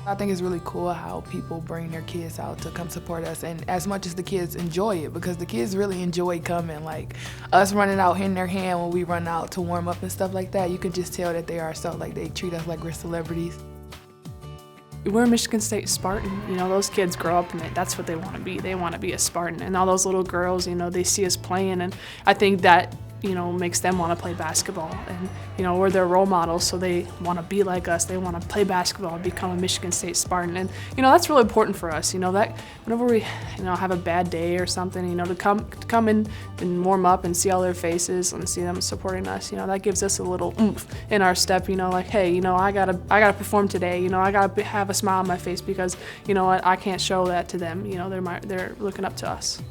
I think it's really cool how people bring their kids out to come support us, and as much as the kids enjoy it, because the kids really enjoy coming. Like us running out, hitting their hand when we run out to warm up and stuff like that, you can just tell that they are so, like, they treat us like we're celebrities. We're a Michigan State Spartan. You know, those kids grow up and that's what they want to be. They want to be a Spartan. And all those little girls, you know, they see us playing, and I think that, you know, makes them want to play basketball. And, you know, we're their role models, so they want to be like us. They want to play basketball and become a Michigan State Spartan. And, you know, that's really important for us, you know, that whenever we, you know, have a bad day or something, you know, to come in and warm up and see all their faces and see them supporting us, you know, that gives us a little oomph in our step, you know, like, hey, you know, I gotta perform today, you know, I gotta have a smile on my face because, you know what, I can't show that to them, you know, they're looking up to us.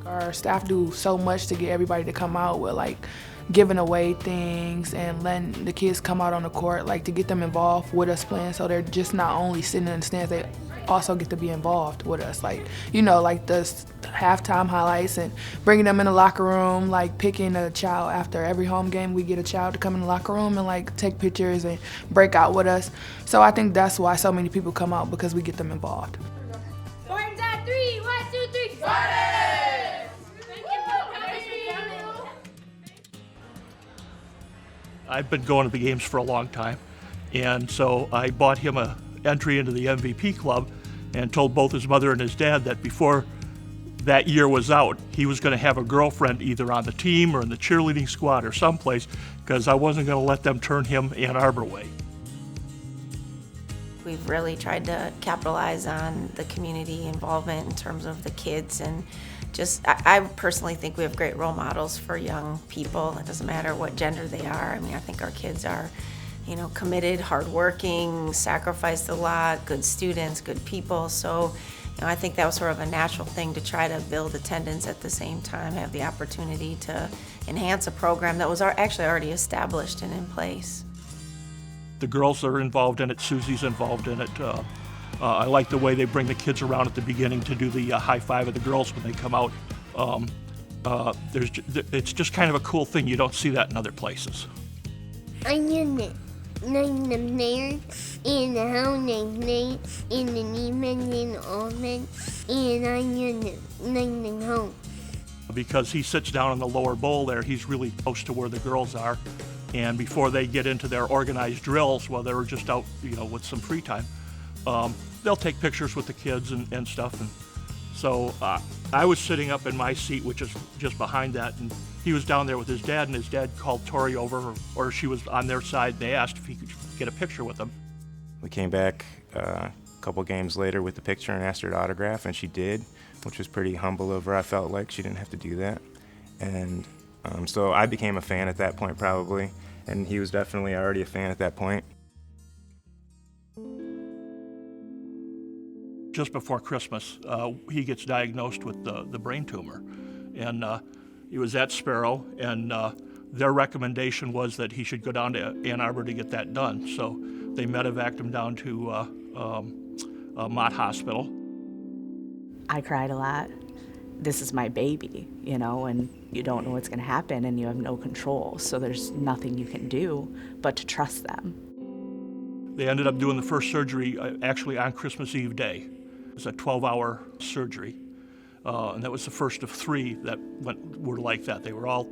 Our staff do so much to get everybody to come out with, like, giving away things and letting the kids come out on the court, like, to get them involved with us playing, so they're just not only sitting in the stands, they also get to be involved with us, like, you know, like the halftime highlights and bringing them in the locker room, like picking a child after every home game. We get a child to come in the locker room and, like, take pictures and break out with us. So I think that's why so many people come out, because we get them involved. Spartans at 3, 1, 2, 3, Spartans! I've been going to the games for a long time, and so I bought him an entry into the MVP club and told both his mother and his dad that before that year was out, he was going to have a girlfriend either on the team or in the cheerleading squad or someplace, because I wasn't going to let them turn him Ann Arbor way. We've really tried to capitalize on the community involvement in terms of the kids, and I personally think we have great role models for young people. It doesn't matter what gender they are. I mean, I think our kids are, you know, committed, hardworking, sacrificed a lot, good students, good people. So, you know, I think that was sort of a natural thing to try to build attendance at the same time, have the opportunity to enhance a program that was actually already established and in place. The girls are involved in it, Susie's involved in it. I like the way they bring the kids around at the beginning to do the high five of the girls when they come out. It's just kind of a cool thing. You don't see that in other places. I'm in the player in the how they play in the defense and the offense, and I'm in the home. Because he sits down in the lower bowl there, he's really close to where the girls are. And before they get into their organized drills, while they're just out, you know, with some free time, they'll take pictures with the kids and stuff. And so I was sitting up in my seat, which is just behind that, and he was down there with his dad, and his dad called Tori over, or she was on their side, and they asked if he could get a picture with them. We came back a couple games later with the picture and asked her to autograph, and she did, which was pretty humble of her. I felt like she didn't have to do that. And so I became a fan at that point probably, and he was definitely already a fan at that point. Just before Christmas, he gets diagnosed with the brain tumor. And he was at Sparrow, and their recommendation was that he should go down to Ann Arbor to get that done. So they medevaced him down to Mott Hospital. I cried a lot. This is my baby, you know, and you don't know what's going to happen, and you have no control. So there's nothing you can do but to trust them. They ended up doing the first surgery actually on Christmas Eve day. It was a 12-hour surgery, and that was the first of 3 that were like that. They were all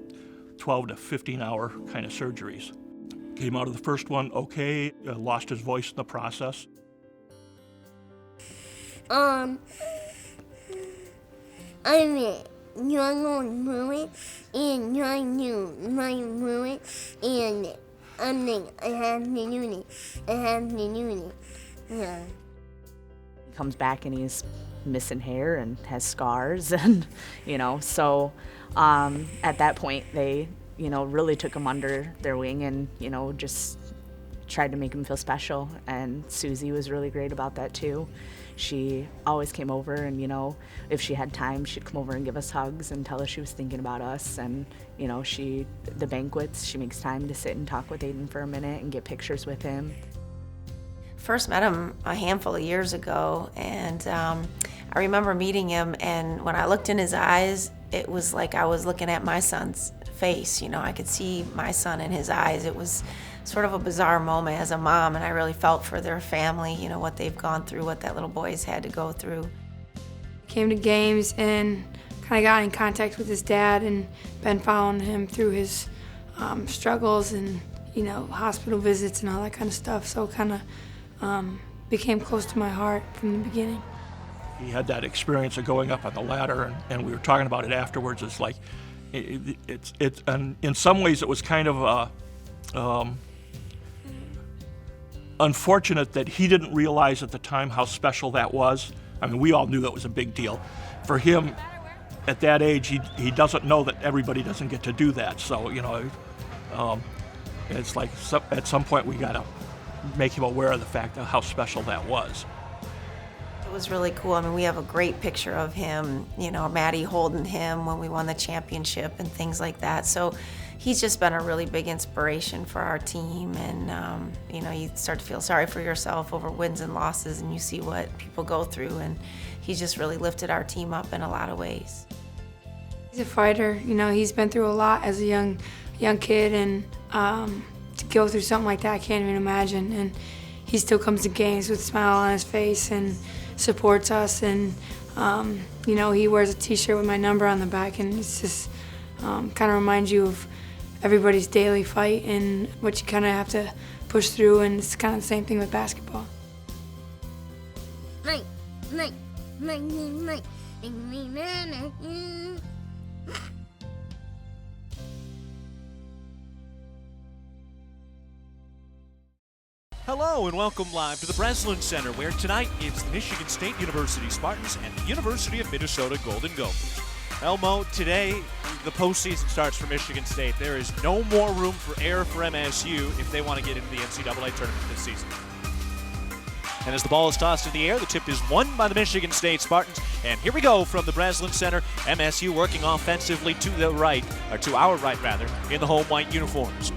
12 to 15-hour kind of surgeries. Came out of the first one okay, lost his voice in the process. I mean, you're going through it, and trying to fight through it, and I'm like, I have to do it. I have to do it. Yeah. He comes back and he's missing hair and has scars, and, you know, so at that point they, you know, really took him under their wing and, you know, just tried to make him feel special. And Susie was really great about that too. She always came over, and, you know, if she had time, she'd come over and give us hugs and tell us she was thinking about us. And, you know, the banquets, she makes time to sit and talk with Ayden for a minute and get pictures with him. First met him a handful of years ago, and I remember meeting him, and when I looked in his eyes, it was like I was looking at my son's face. You know, I could see my son in his eyes. It was sort of a bizarre moment as a mom, and I really felt for their family, you know, what they've gone through, what that little boy's had to go through. Came to games and kind of got in contact with his dad and been following him through his struggles and, you know, hospital visits and all that kind of stuff. So kind of became close to my heart from the beginning. He had that experience of going up on the ladder, and we were talking about it afterwards. It's like, and in some ways it was kind of unfortunate that he didn't realize at the time how special that was. I mean, we all knew that was a big deal. For him, at that age, he doesn't know that everybody doesn't get to do that. So, you know, it's like at some point we got to make him aware of the fact of how special that was. It was really cool. I mean, we have a great picture of him, you know, Maddie holding him when we won the championship and things like that. So he's just been a really big inspiration for our team. And, you know, you start to feel sorry for yourself over wins and losses, and you see what people go through. And he's just really lifted our team up in a lot of ways. He's a fighter. You know, he's been through a lot as a young kid, and to go through something like that, I can't even imagine. And he still comes to games with a smile on his face and supports us. And, you know, he wears a T-shirt with my number on the back, and it's just kind of reminds you of everybody's daily fight and what you kind of have to push through. And it's kind of the same thing with basketball. Mike. Hello and welcome live to the Breslin Center, where tonight it's Michigan State University Spartans and the University of Minnesota Golden Gophers. Elmo, today the postseason starts for Michigan State. There is no more room for error for MSU if they want to get into the NCAA tournament this season. And as the ball is tossed in the air, the tip is won by the Michigan State Spartans. And here we go from the Breslin Center. MSU working offensively to the right, or to our right rather, in the home white uniforms.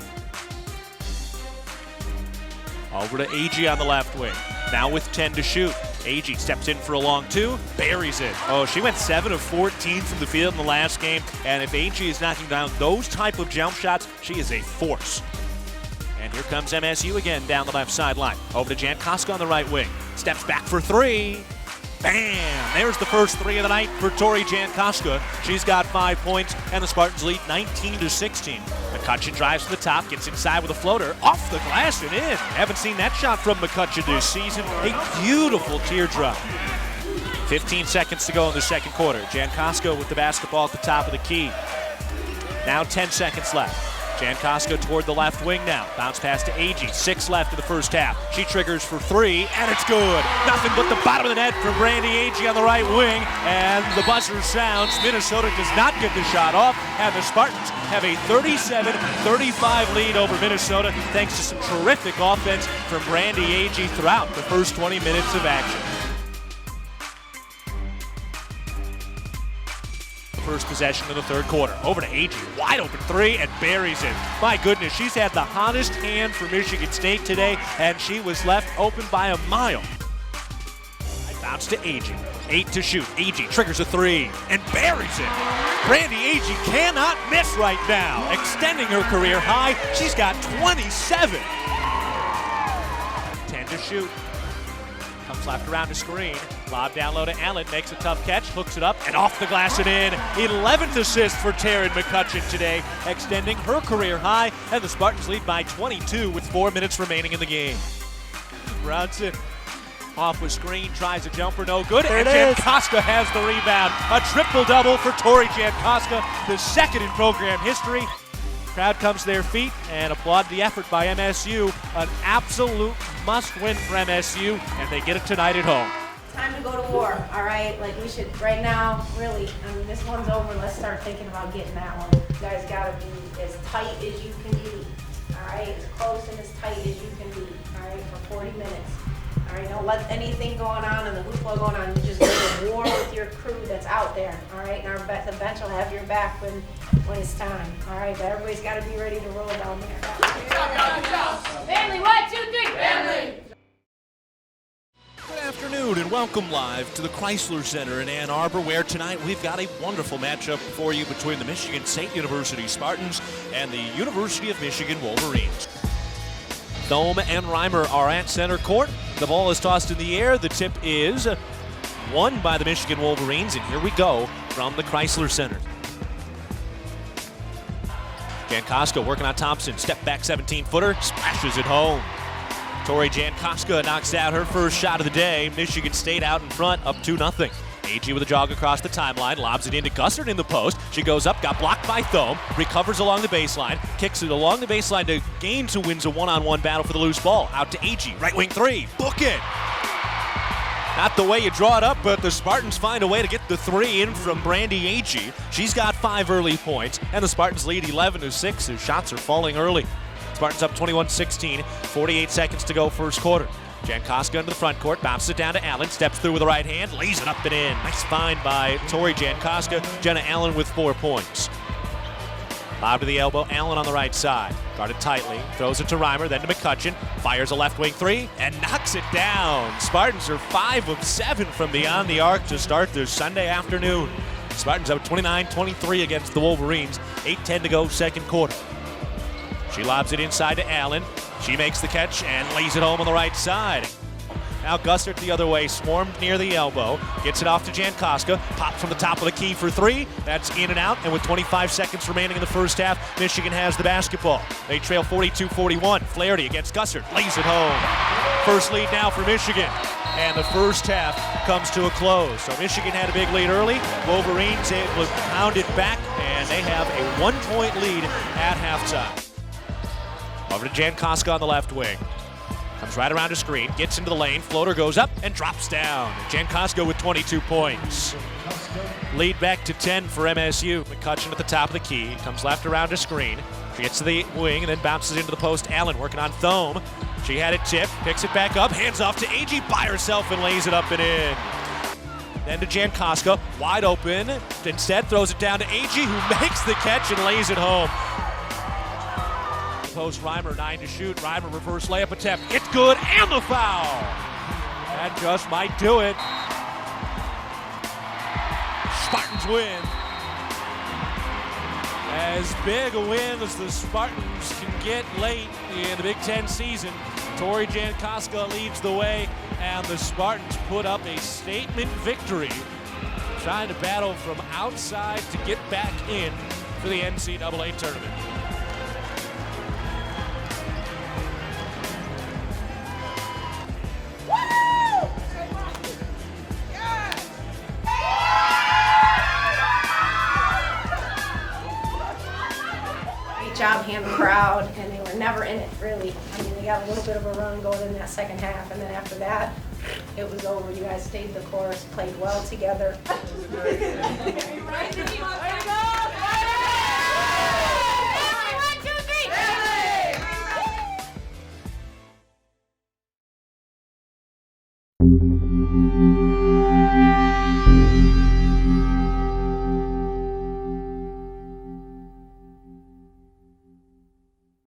Over to Agee on the left wing. Now with 10 to shoot. Agee steps in for a long two, buries it. Oh, she went 7 of 14 from the field in the last game. And if Agee is knocking down those type of jump shots, she is a force. And here comes MSU again down the left sideline. Over to Jankowska on the right wing. Steps back for three. Bam! There's the first three of the night for Tori Jankowska. She's got 5 points, and the Spartans lead 19-16. McCutcheon drives to the top, gets inside with a floater, off the glass and in. Haven't seen that shot from McCutcheon this season. A beautiful teardrop. 15 seconds to go in the second quarter. Jankowska with the basketball at the top of the key. Now 10 seconds left. Jankowska toward the left wing now. Bounce pass to Agee. 6 left in the first half. She triggers for three, and it's good. Nothing but the bottom of the net from Brandy Agee on the right wing, and the buzzer sounds. Minnesota does not get the shot off, and the Spartans have a 37-35 lead over Minnesota thanks to some terrific offense from Brandy Agee throughout the first 20 minutes of action. First possession of the third quarter. Over to Agee, wide open three, and buries it. My goodness, she's had the hottest hand for Michigan State today, and she was left open by a mile. Bounce to Agee, 8 to shoot. Agee triggers a three and buries it. Brandy Agee cannot miss right now, extending her career high. She's got 27. 10 to shoot. Comes left around the screen. Lob down low to Allen, makes a tough catch, hooks it up, and off the glass and in. 11th assist for Taryn McCutcheon today, extending her career high, and the Spartans lead by 22 with 4 minutes remaining in the game. Bronson off with screen, tries a jumper, no good, and Jankowska has the rebound. A triple-double for Tori Jankowska, the second in program history. Crowd comes to their feet and applaud the effort by MSU. An absolute must-win for MSU, and they get it tonight at home. Time to go to war, all right? Like, we should, right now, really, I mean, this one's over. Let's start thinking about getting that one. You guys got to be as tight as you can be, all right? As close and as tight as you can be, all right, for 40 minutes. All right, don't let anything going on and the hoopla going on. You just go to war with your crew that's out there, all right? And the bench will have your back when it's time, all right? But everybody's got to be ready to roll down there. Family, 1, 2, 3, family! Good afternoon. afternoon and welcome live to the Chrysler Center in Ann Arbor, where tonight we've got a wonderful matchup for you between the Michigan State University Spartans and the University of Michigan Wolverines. Thome and Reimer are at center court. The ball is tossed in the air. The tip is won by the Michigan Wolverines, and here we go from the Chrysler Center. Jankowska working on Thompson. Step back 17-footer, splashes it home. Tori Jankowska knocks out her first shot of the day. Michigan State out in front, up 2-0. AG with a jog across the timeline, lobs it into Gussert in the post. She goes up, got blocked by Thome, recovers along the baseline, kicks it along the baseline to Gaines, who wins a one-on-one battle for the loose ball. Out to AG, right wing three, book it! Not the way you draw it up, but the Spartans find a way to get the three in from Brandy Agee. She's got 5 early points, and the Spartans lead 11-6 as shots are falling early. Spartans up 21-16, 48 seconds to go first quarter. Jankowska into the front court, bounces it down to Allen, steps through with the right hand, lays it up and in. Nice find by Tori Jankowska. Jenna Allen with 4 points. Lob to the elbow, Allen on the right side. Guarded tightly, throws it to Reimer, then to McCutcheon. Fires a left wing three and knocks it down. Spartans are 5 of 7 from beyond the arc to start their Sunday afternoon. Spartans up 29-23 against the Wolverines. 8:10 to go second quarter. She lobs it inside to Allen. She makes the catch and lays it home on the right side. Now Gussert the other way, swarmed near the elbow. Gets it off to Jankowska. Pops from the top of the key for 3. That's in and out. And with 25 seconds remaining in the first half, Michigan has the basketball. They trail 42-41. Flaherty against Gussert. Lays it home. First lead now for Michigan. And the first half comes to a close. So Michigan had a big lead early. Wolverines able to pound it back. And they have a 1-point lead at halftime. Over to Jankowska on the left wing. Comes right around a screen, gets into the lane, floater goes up and drops down. Jankowska with 22 points. Lead back to 10 for MSU. McCutcheon at the top of the key, comes left around a screen. She gets to the wing and then bounces into the post. Allen working on Thome. She had it tipped, picks it back up, hands off to Agee by herself and lays it up and in. Then to Jankowska, wide open. Instead throws it down to Agee, who makes the catch and lays it home. Post Reimer, 9 to shoot. Reimer reverse layup attempt. It's good, and the foul. That just might do it. Spartans win. As big a win as the Spartans can get late in the Big Ten season. Tori Jankowska leads the way, and the Spartans put up a statement victory, trying to battle from outside to get back in for the NCAA tournament. Job handling the crowd, and they were never in it, really. I mean, they got a little bit of a run going in that second half, and then after that, it was over. You guys stayed the course, played well together.